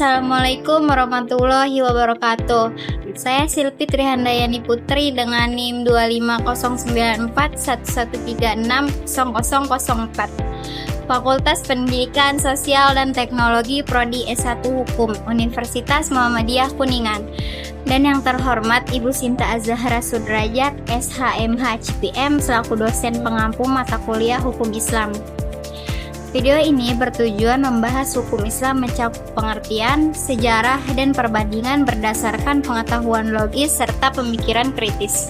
Assalamualaikum warahmatullahi wabarakatuh. Saya Silpi Trihandayani Putri dengan NIM 2509411360004. Fakultas Pendidikan Sosial dan Teknologi Prodi S1 Hukum Universitas Muhammadiyah Kuningan. Dan yang terhormat Ibu Sinta Az-Zahra Sudrajat, SHMH CPM selaku dosen pengampu mata kuliah Hukum Islam. Video ini bertujuan membahas hukum Islam mencakup pengertian, sejarah, dan perbandingan berdasarkan pengetahuan logis serta pemikiran kritis.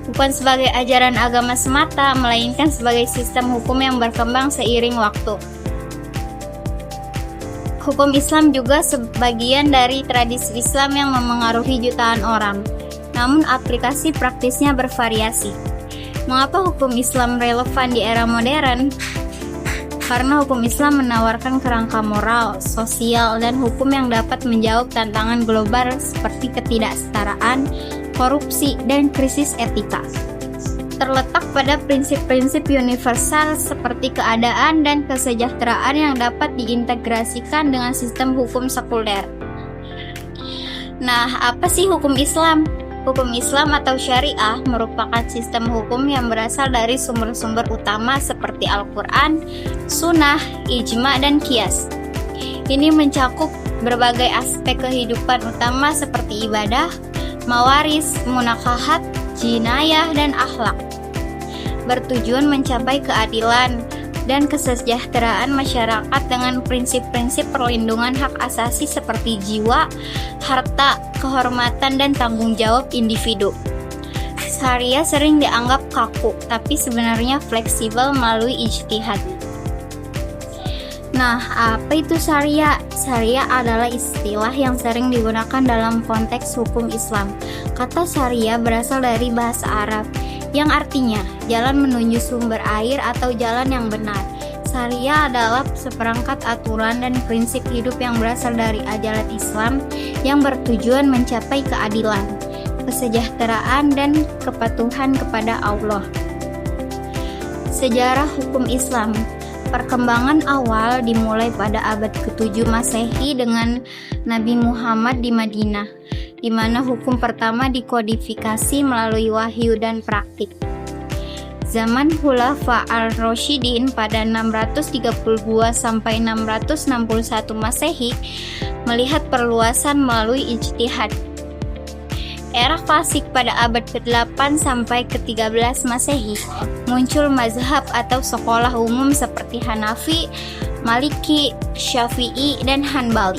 Bukan sebagai ajaran agama semata, melainkan sebagai sistem hukum yang berkembang seiring waktu. Hukum Islam juga sebagian dari tradisi Islam yang memengaruhi jutaan orang, namun aplikasi praktisnya bervariasi. Mengapa hukum Islam relevan di era modern? Karena hukum Islam menawarkan kerangka moral, sosial, dan hukum yang dapat menjawab tantangan global seperti ketidaksetaraan, korupsi, dan krisis etika. Terletak pada prinsip-prinsip universal seperti keadaan dan kesejahteraan yang dapat diintegrasikan dengan sistem hukum sekuler. Nah, apa sih hukum Islam? Hukum Islam atau syariah merupakan sistem hukum yang berasal dari sumber-sumber utama seperti Al-Quran, Sunnah, Ijma, dan Qiyas. Ini mencakup berbagai aspek kehidupan utama seperti ibadah, mawaris, munakahat, jinayah, dan akhlak. Bertujuan mencapai keadilan dan kesejahteraan masyarakat dengan prinsip-prinsip perlindungan hak asasi seperti jiwa, harta, kehormatan, dan tanggung jawab individu. Syariah sering dianggap kaku, tapi sebenarnya fleksibel melalui ijtihad. Nah, apa itu syariah? Syariah adalah istilah yang sering digunakan dalam konteks hukum Islam. Kata syariah berasal dari bahasa Arab, yang artinya jalan menuju sumber air atau jalan yang benar. Syariah adalah seperangkat aturan dan prinsip hidup yang berasal dari ajaran Islam yang bertujuan mencapai keadilan, kesejahteraan, dan kepatuhan kepada Allah. Sejarah hukum Islam. Perkembangan awal dimulai pada abad ke-7 Masehi dengan Nabi Muhammad di Madinah, di mana hukum pertama dikodifikasi melalui wahyu dan praktik. Zaman Khulafa al-Rasyidin pada 632 sampai 661 Masehi melihat perluasan melalui ijtihad. Era klasik pada abad ke-8 sampai ke-13 Masehi muncul mazhab atau sekolah umum seperti Hanafi, Maliki, Syafi'i, dan Hanbali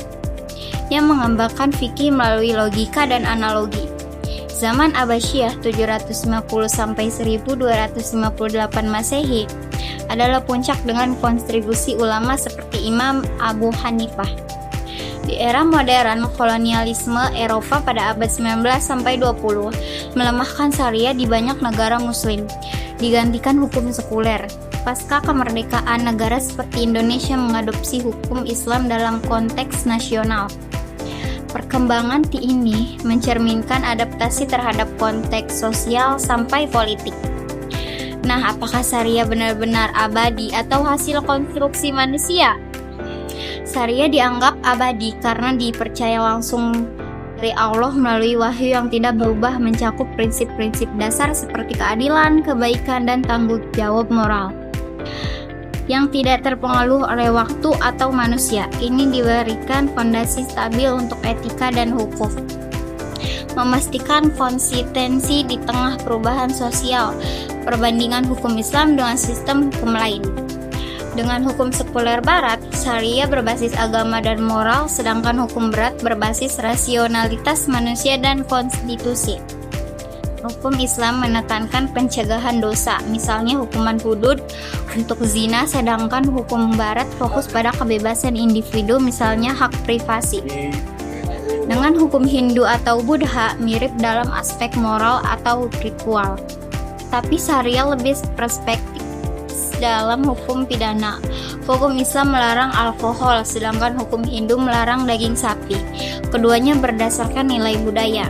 yang mengembangkan fikih melalui logika dan analogi. Zaman Abbasiyah 750 sampai 1258 Masehi adalah puncak dengan kontribusi ulama seperti Imam Abu Hanifah. Di era modern, kolonialisme Eropa pada abad 19 sampai 20 melemahkan syariah di banyak negara muslim, digantikan hukum sekuler. Pasca kemerdekaan, negara seperti Indonesia mengadopsi hukum Islam dalam konteks nasional. Perkembangan ini mencerminkan adaptasi terhadap konteks sosial sampai politik. Nah, apakah syariah benar-benar abadi atau hasil konstruksi manusia? Syariah dianggap abadi karena dipercaya langsung dari Allah melalui wahyu yang tidak berubah, mencakup prinsip-prinsip dasar seperti keadilan, kebaikan, dan tanggung jawab moral yang tidak terpengaruh oleh waktu atau manusia. Ini diberikan fondasi stabil untuk etika dan hukum, memastikan konsistensi di tengah perubahan sosial, perbandingan hukum Islam dengan sistem hukum lain. Dengan hukum sekuler barat, syariah berbasis agama dan moral, sedangkan hukum berat berbasis rasionalitas manusia dan konstitusi. Hukum Islam menekankan pencegahan dosa, misalnya hukuman hudud untuk zina, sedangkan hukum barat fokus pada kebebasan individu, misalnya hak privasi. Dengan hukum Hindu atau Buddha mirip dalam aspek moral atau ritual, tapi syariah lebih perspektif dalam hukum pidana. Hukum Islam melarang alkohol, sedangkan hukum Hindu melarang daging sapi. Keduanya berdasarkan nilai budaya.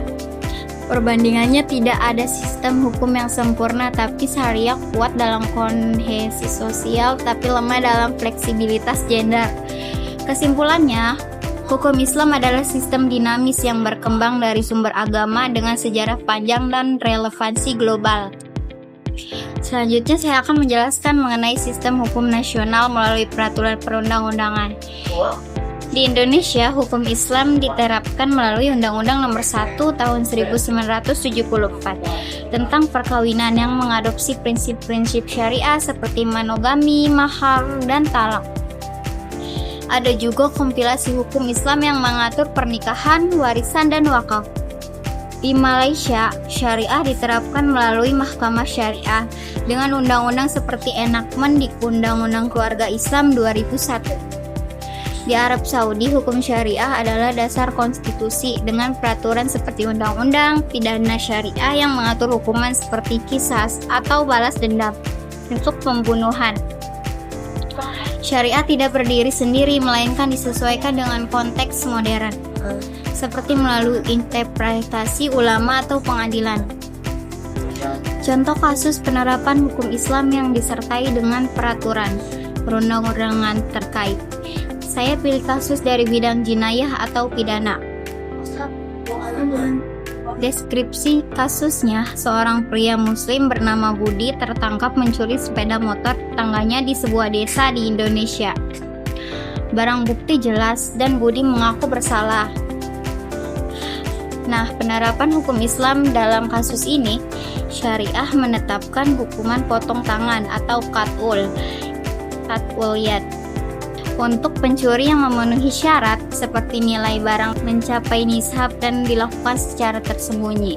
Perbandingannya, tidak ada sistem hukum yang sempurna, tapi syariah kuat dalam kohesi sosial, tapi lemah dalam fleksibilitas gender. Kesimpulannya, Hukum Islam adalah sistem dinamis yang berkembang dari sumber agama dengan sejarah panjang dan relevansi global. Selanjutnya saya akan menjelaskan mengenai sistem hukum nasional melalui peraturan perundang-undangan. Di Indonesia, hukum Islam diterapkan melalui Undang-Undang Nomor 1 Tahun 1974 tentang perkawinan yang mengadopsi prinsip-prinsip syariah seperti monogami, mahar, dan talak. Ada juga kompilasi hukum Islam yang mengatur pernikahan, warisan, dan wakaf. Di Malaysia, syariah diterapkan melalui Mahkamah Syariah dengan undang-undang seperti enakmen di Undang-Undang Keluarga Islam 2001. Di Arab Saudi, hukum syariah adalah dasar konstitusi dengan peraturan seperti undang-undang pidana syariah yang mengatur hukuman seperti qisas atau balas dendam untuk pembunuhan. Syariah tidak berdiri sendiri, melainkan disesuaikan dengan konteks modern, seperti melalui interpretasi ulama atau pengadilan. Contoh kasus penerapan hukum Islam yang disertai dengan peraturan perundang-undangan terkait. Saya pilih kasus dari bidang jinayah atau pidana. Deskripsi kasusnya, seorang pria muslim bernama Budi tertangkap mencuri sepeda motor tetangganya di sebuah desa di Indonesia. Barang bukti jelas dan Budi mengaku bersalah. Nah, penerapan hukum Islam dalam kasus ini, syariah menetapkan hukuman potong tangan atau qat'ul yad untuk pencuri yang memenuhi syarat seperti nilai barang mencapai nisab dan dilakukan secara tersembunyi.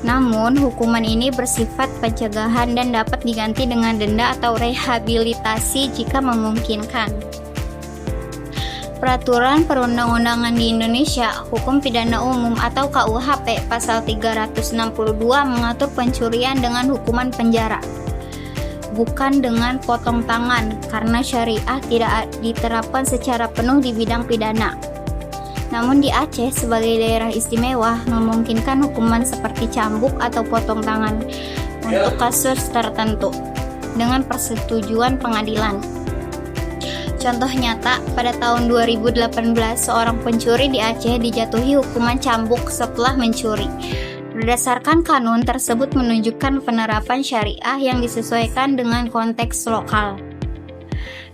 Namun, hukuman ini bersifat pencegahan dan dapat diganti dengan denda atau rehabilitasi jika memungkinkan. Peraturan perundang-undangan di Indonesia, Hukum Pidana Umum atau KUHP pasal 362 mengatur pencurian dengan hukuman penjara, bukan dengan potong tangan, karena syariah tidak diterapkan secara penuh di bidang pidana. Namun di Aceh sebagai daerah istimewa memungkinkan hukuman seperti cambuk atau potong tangan untuk kasus tertentu dengan persetujuan pengadilan. Contoh nyata, pada tahun 2018 seorang pencuri di Aceh dijatuhi hukuman cambuk setelah mencuri. Berdasarkan kanun tersebut menunjukkan penerapan syariah yang disesuaikan dengan konteks lokal.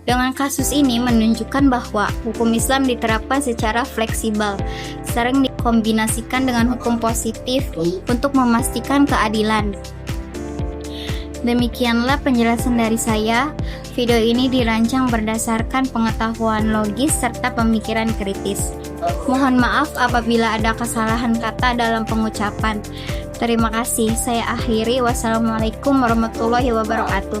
Dengan kasus ini menunjukkan bahwa hukum Islam diterapkan secara fleksibel, sering dikombinasikan dengan hukum positif untuk memastikan keadilan. Demikianlah penjelasan dari saya. Video ini dirancang berdasarkan pengetahuan logis serta pemikiran kritis. Mohon maaf apabila ada kesalahan kata dalam pengucapan. Terima kasih. Saya akhiri. Wassalamualaikum warahmatullahi wabarakatuh.